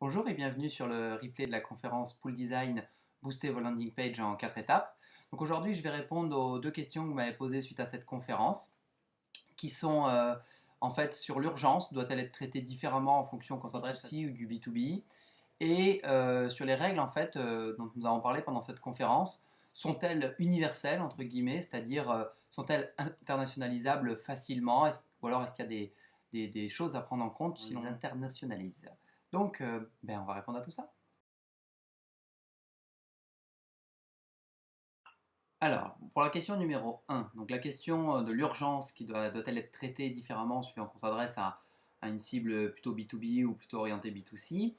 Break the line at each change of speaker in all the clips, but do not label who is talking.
Bonjour et bienvenue sur le replay de la conférence Pool Design Booster vos landing pages en 4 étapes. Donc aujourd'hui, je vais répondre aux deux questions que vous m'avez posées suite à cette conférence, qui sont en fait sur l'urgence, doit-elle être traitée différemment en fonction qu'on s'adresse ici ou du B2B, et sur les règles en fait dont nous avons parlé pendant cette conférence, sont-elles universelles entre guillemets, c'est-à-dire sont-elles internationalisables facilement, ou alors est-ce qu'il y a des choses à prendre en compte si l'on internationalise. Donc, on va répondre à tout ça. Alors, pour la question numéro 1, donc la question de l'urgence qui doit-elle être traitée différemment suivant qu'on s'adresse à une cible plutôt B2B ou plutôt orientée B2C.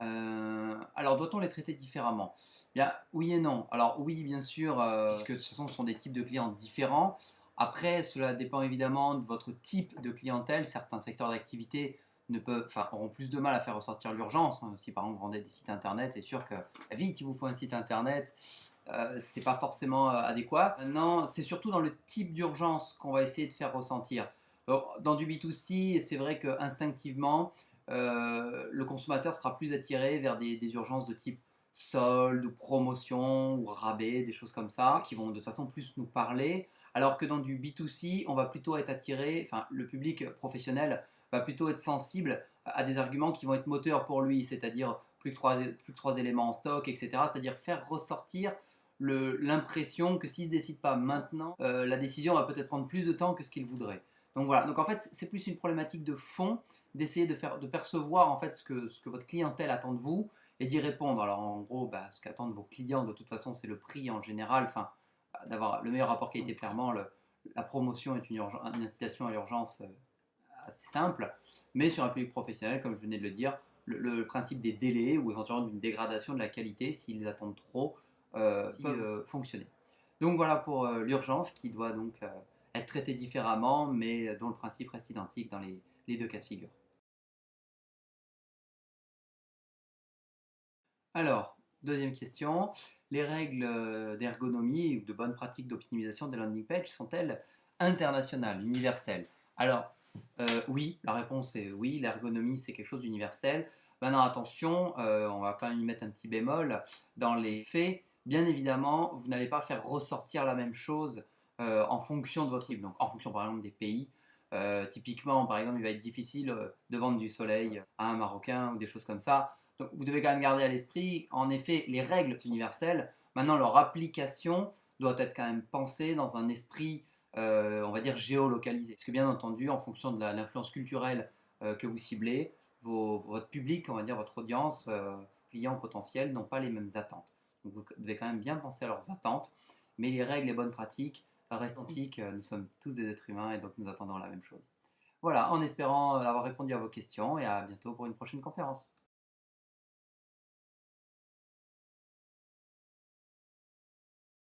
Alors, doit-on les traiter différemment? Bien, oui et non. Alors, oui, bien sûr, puisque de toute façon, ce sont des types de clients différents. Après, cela dépend évidemment de votre type de clientèle. Certains secteurs d'activité auront plus de mal à faire ressortir l'urgence. Si par exemple vous vendez des sites internet, c'est sûr que vite, il vous faut un site internet. C'est pas forcément adéquat. Maintenant, c'est surtout dans le type d'urgence qu'on va essayer de faire ressentir. Alors, dans du B2C, c'est vrai que instinctivement, le consommateur sera plus attiré vers des urgences de type solde, ou promotion, ou rabais, des choses comme ça, qui vont de toute façon plus nous parler. Alors que dans du B2C, on va plutôt être attiré, enfin, le public professionnel va plutôt être sensible à des arguments qui vont être moteurs pour lui, c'est-à-dire plus que trois éléments en stock, etc. C'est-à-dire faire ressortir l'impression que s'il ne se décide pas maintenant, la décision va peut-être prendre plus de temps que ce qu'il voudrait. Donc voilà, donc en fait c'est plus une problématique de fond, d'essayer de percevoir en fait ce que votre clientèle attend de vous et d'y répondre. Alors en gros, ce qu'attendent vos clients de toute façon c'est le prix en général, enfin d'avoir le meilleur rapport qualité clairement, la promotion est une incitation à l'urgence assez simple, mais sur un public professionnel, comme je venais de le dire, le principe des délais ou éventuellement d'une dégradation de la qualité s'ils attendent trop peuvent fonctionner. Donc voilà pour l'urgence qui doit donc être traitée différemment, mais dont le principe reste identique dans les deux cas de figure. Alors, deuxième question, les règles d'ergonomie ou de bonne pratique d'optimisation des landing pages sont-elles internationales, universelles? Alors, oui, la réponse est oui, l'ergonomie c'est quelque chose d'universel. Maintenant, attention, on va quand même y mettre un petit bémol. Dans les faits, bien évidemment, vous n'allez pas faire ressortir la même chose en fonction de votre cible. Donc, en fonction par exemple des pays. Typiquement, par exemple, il va être difficile de vendre du soleil à un Marocain ou des choses comme ça. Donc, vous devez quand même garder à l'esprit, en effet, les règles universelles. Maintenant, leur application doit être quand même pensée dans un esprit on va dire géolocalisé. Parce que bien entendu, en fonction de l'influence culturelle que vous ciblez, votre public, on va dire votre audience, clients potentiels, n'ont pas les mêmes attentes. Donc vous devez quand même bien penser à leurs attentes, mais les règles et bonnes pratiques restent identiques. Nous sommes tous des êtres humains et donc nous attendons la même chose. Voilà, en espérant avoir répondu à vos questions et à bientôt pour une prochaine conférence.